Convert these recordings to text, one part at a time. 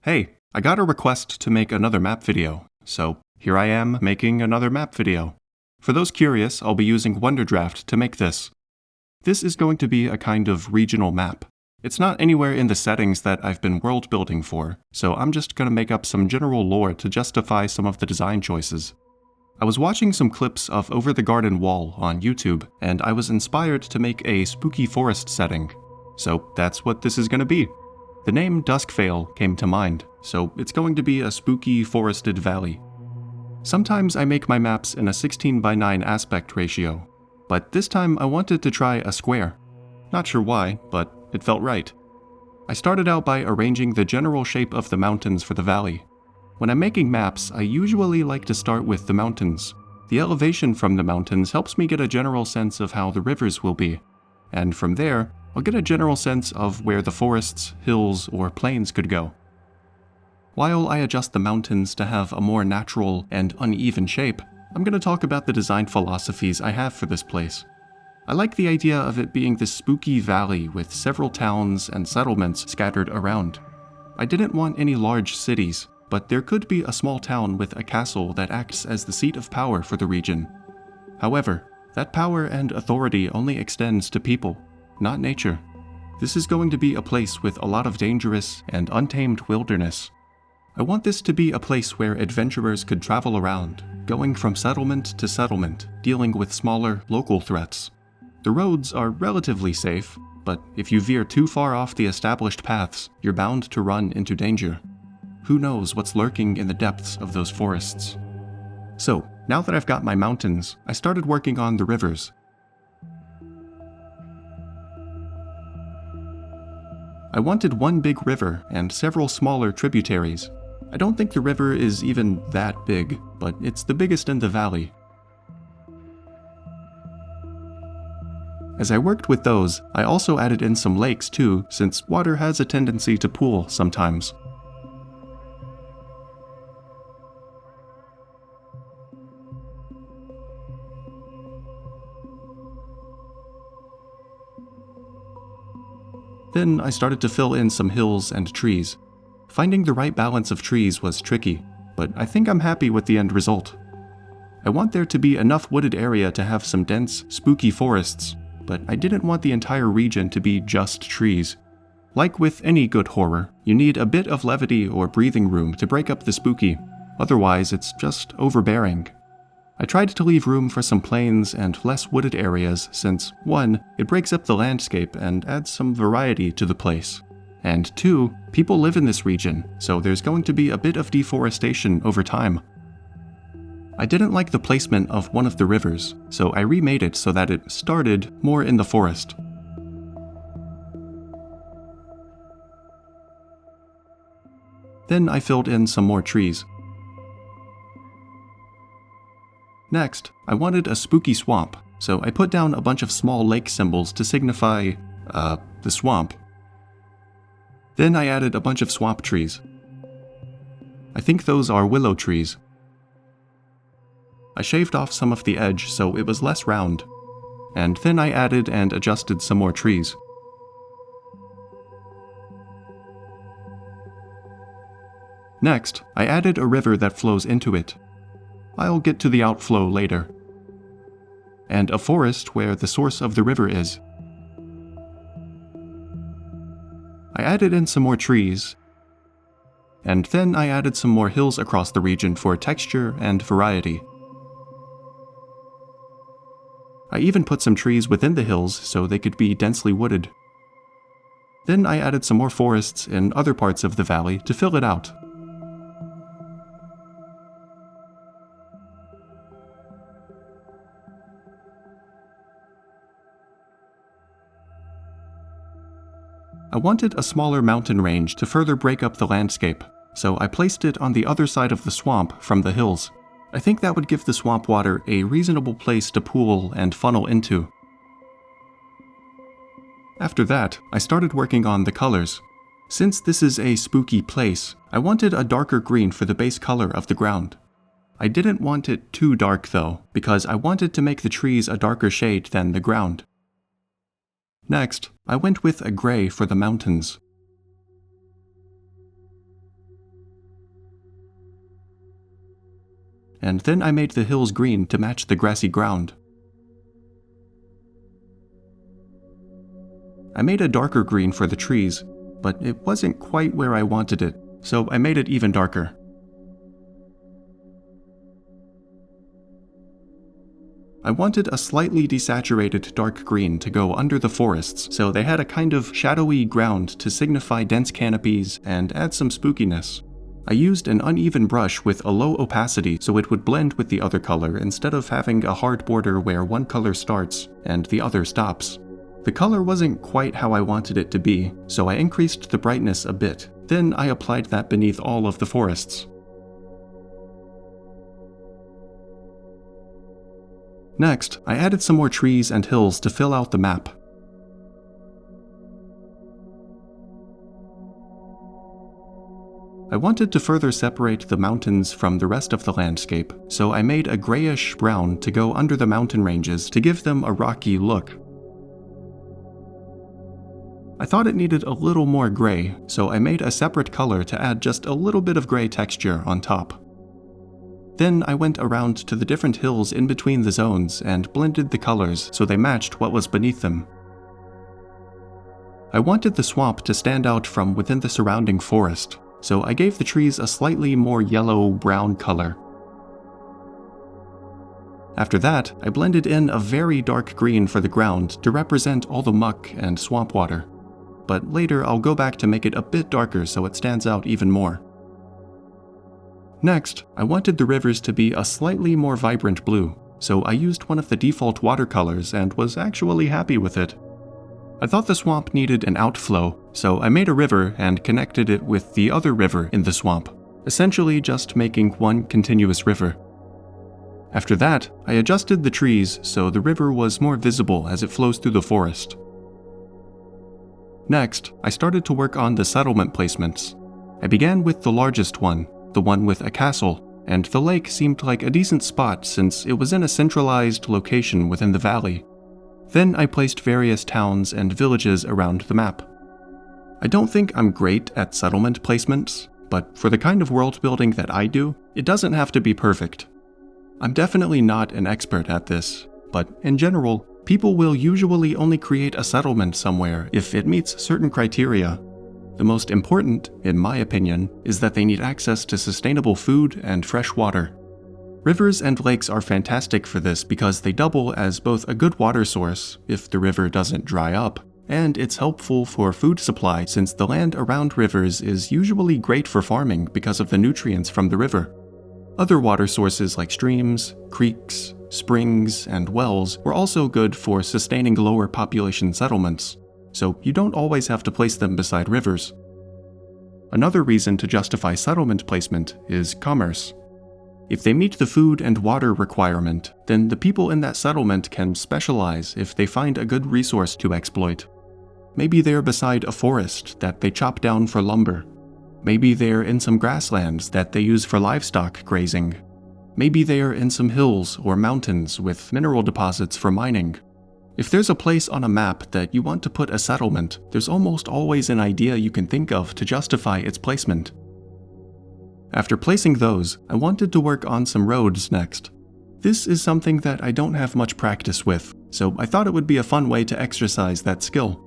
Hey, I got a request to make another map video, so here I am making another map video. For those curious, I'll be using Wonderdraft to make this. This is going to be a kind of regional map. It's not anywhere in the settings that I've been world building for, so I'm just gonna make up some general lore to justify some of the design choices. I was watching some clips of Over the Garden Wall on YouTube, and I was inspired to make a spooky forest setting. So that's what this is gonna be. The name Duskvale came to mind, so it's going to be a spooky forested valley. Sometimes I make my maps in a 16:9 aspect ratio, but this time I wanted to try a square. Not sure why, but it felt right. I started out by arranging the general shape of the mountains for the valley. When I'm making maps, I usually like to start with the mountains. The elevation from the mountains helps me get a general sense of how the rivers will be, and from there, I'll get a general sense of where the forests, hills, or plains could go. While I adjust the mountains to have a more natural and uneven shape, I'm going to talk about the design philosophies I have for this place. I like the idea of it being this spooky valley with several towns and settlements scattered around. I didn't want any large cities, but there could be a small town with a castle that acts as the seat of power for the region. However, that power and authority only extends to people, not nature. This is going to be a place with a lot of dangerous and untamed wilderness. I want this to be a place where adventurers could travel around, going from settlement to settlement, dealing with smaller, local threats. The roads are relatively safe, but if you veer too far off the established paths, you're bound to run into danger. Who knows what's lurking in the depths of those forests? So, now that I've got my mountains, I started working on the rivers. I wanted one big river and several smaller tributaries. I don't think the river is even that big, but it's the biggest in the valley. As I worked with those, I also added in some lakes too, since water has a tendency to pool sometimes. Then I started to fill in some hills and trees. Finding the right balance of trees was tricky, but I think I'm happy with the end result. I want there to be enough wooded area to have some dense, spooky forests, but I didn't want the entire region to be just trees. Like with any good horror, you need a bit of levity or breathing room to break up the spooky, otherwise it's just overbearing. I tried to leave room for some plains and less wooded areas since, 1, it breaks up the landscape and adds some variety to the place, and 2, people live in this region, so there's going to be a bit of deforestation over time. I didn't like the placement of one of the rivers, so I remade it so that it started more in the forest. Then I filled in some more trees. Next, I wanted a spooky swamp, so I put down a bunch of small lake symbols to signify, the swamp. Then I added a bunch of swamp trees. I think those are willow trees. I shaved off some of the edge so it was less round, and then I added and adjusted some more trees. Next, I added a river that flows into it. I'll get to the outflow later. And a forest where the source of the river is. I added in some more trees, and then I added some more hills across the region for texture and variety. I even put some trees within the hills so they could be densely wooded. Then I added some more forests in other parts of the valley to fill it out. I wanted a smaller mountain range to further break up the landscape, so I placed it on the other side of the swamp from the hills. I think that would give the swamp water a reasonable place to pool and funnel into. After that, I started working on the colors. Since this is a spooky place, I wanted a darker green for the base color of the ground. I didn't want it too dark though, because I wanted to make the trees a darker shade than the ground. Next, I went with a gray for the mountains. and then I made the hills green to match the grassy ground. I made a darker green for the trees, but it wasn't quite where I wanted it, so I made it even darker. I wanted a slightly desaturated dark green to go under the forests, so they had a kind of shadowy ground to signify dense canopies and add some spookiness. I used an uneven brush with a low opacity so it would blend with the other color instead of having a hard border where one color starts and the other stops. The color wasn't quite how I wanted it to be, so I increased the brightness a bit. Then I applied that beneath all of the forests. Next, I added some more trees and hills to fill out the map. I wanted to further separate the mountains from the rest of the landscape, so I made a grayish-brown to go under the mountain ranges to give them a rocky look. I thought it needed a little more gray, so I made a separate color to add just a little bit of gray texture on top. Then I went around to the different hills in between the zones and blended the colors so they matched what was beneath them. I wanted the swamp to stand out from within the surrounding forest, so I gave the trees a slightly more yellow-brown color. After that, I blended in a very dark green for the ground to represent all the muck and swamp water. But later I'll go back to make it a bit darker so it stands out even more. Next, I wanted the rivers to be a slightly more vibrant blue, so I used one of the default watercolors and was actually happy with it. I thought the swamp needed an outflow, so I made a river and connected it with the other river in the swamp, essentially just making one continuous river. After that, I adjusted the trees so the river was more visible as it flows through the forest. Next, I started to work on the settlement placements. I began with the largest one, the one with a castle, and the lake seemed like a decent spot since it was in a centralized location within the valley. Then I placed various towns and villages around the map. I don't think I'm great at settlement placements, but for the kind of world building that I do, it doesn't have to be perfect. I'm definitely not an expert at this, but in general, people will usually only create a settlement somewhere if it meets certain criteria. The most important, in my opinion, is that they need access to sustainable food and fresh water. Rivers and lakes are fantastic for this because they double as both a good water source, if the river doesn't dry up, and it's helpful for food supply since the land around rivers is usually great for farming because of the nutrients from the river. Other water sources like streams, creeks, springs, and wells were also good for sustaining lower population settlements, so you don't always have to place them beside rivers. Another reason to justify settlement placement is commerce. If they meet the food and water requirement, then the people in that settlement can specialize if they find a good resource to exploit. Maybe they're beside a forest that they chop down for lumber. Maybe they're in some grasslands that they use for livestock grazing. Maybe they're in some hills or mountains with mineral deposits for mining. If there's a place on a map that you want to put a settlement, there's almost always an idea you can think of to justify its placement. After placing those, I wanted to work on some roads next. This is something that I don't have much practice with, so I thought it would be a fun way to exercise that skill.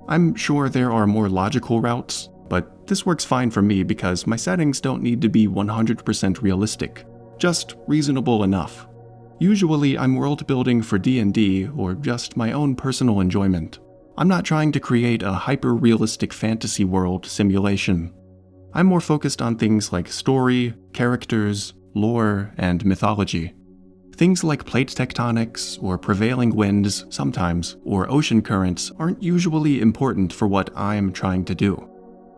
I'm sure there are more logical routes, but this works fine for me because my settings don't need to be 100% realistic, just reasonable enough. Usually I'm world building for D&D or just my own personal enjoyment. I'm not trying to create a hyper-realistic fantasy world simulation. I'm more focused on things like story, characters, lore, and mythology. Things like plate tectonics or prevailing winds sometimes, or ocean currents aren't usually important for what I'm trying to do.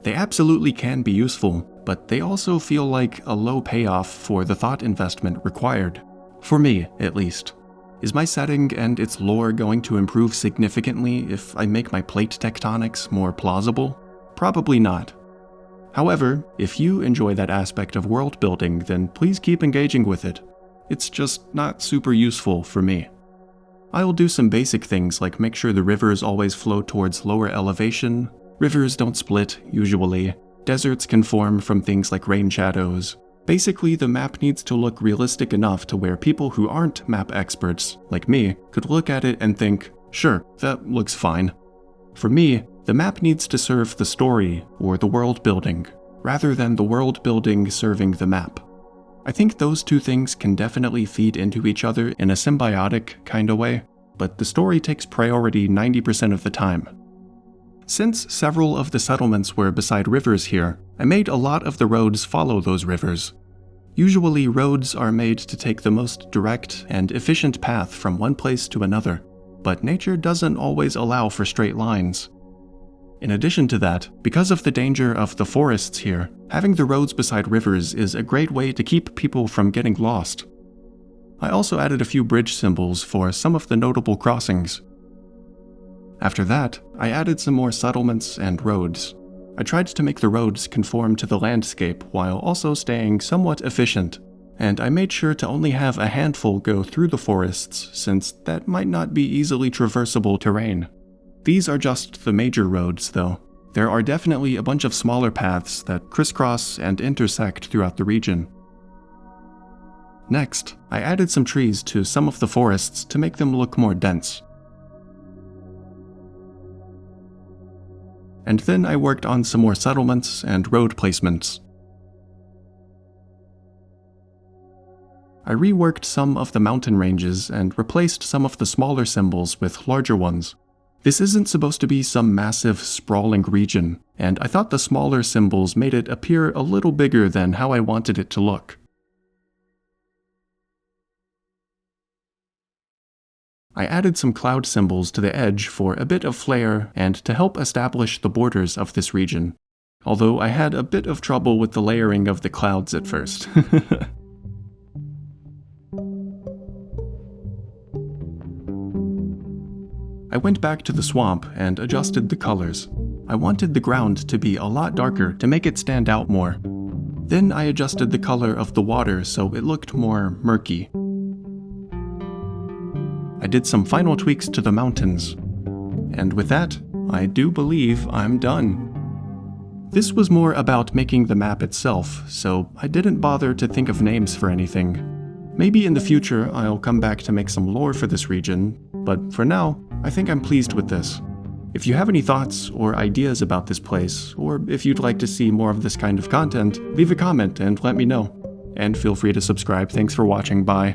They absolutely can be useful, but they also feel like a low payoff for the thought investment required. For me, at least. Is my setting and its lore going to improve significantly if I make my plate tectonics more plausible? Probably not. However, if you enjoy that aspect of world building, then please keep engaging with it. It's just not super useful for me. I'll do some basic things like make sure the rivers always flow towards lower elevation, rivers don't split, usually, deserts can form from things like rain shadows, Basically, the map needs to look realistic enough to where people who aren't map experts, like me, could look at it and think, sure, that looks fine. For me, the map needs to serve the story, or the world building, rather than the world building serving the map. I think those two things can definitely feed into each other in a symbiotic kind of way, but the story takes priority 90% of the time. Since several of the settlements were beside rivers here, I made a lot of the roads follow those rivers. Usually roads are made to take the most direct and efficient path from one place to another, but nature doesn't always allow for straight lines. In addition to that, because of the danger of the forests here, having the roads beside rivers is a great way to keep people from getting lost. I also added a few bridge symbols for some of the notable crossings. After that, I added some more settlements and roads. I tried to make the roads conform to the landscape while also staying somewhat efficient, and I made sure to only have a handful go through the forests since that might not be easily traversable terrain. These are just the major roads, though. There are definitely a bunch of smaller paths that crisscross and intersect throughout the region. Next, I added some trees to some of the forests to make them look more dense. And then I worked on some more settlements and road placements. I reworked some of the mountain ranges and replaced some of the smaller symbols with larger ones. This isn't supposed to be some massive, sprawling region, and I thought the smaller symbols made it appear a little bigger than how I wanted it to look. I added some cloud symbols to the edge for a bit of flair and to help establish the borders of this region, although I had a bit of trouble with the layering of the clouds at first. I went back to the swamp and adjusted the colors. I wanted the ground to be a lot darker to make it stand out more. Then I adjusted the color of the water so it looked more murky. I did some final tweaks to the mountains. And with that, I do believe I'm done. This was more about making the map itself, so I didn't bother to think of names for anything. Maybe in the future I'll come back to make some lore for this region, but for now, I think I'm pleased with this. If you have any thoughts or ideas about this place, or if you'd like to see more of this kind of content, leave a comment and let me know. And feel free to subscribe. Thanks for watching. Bye.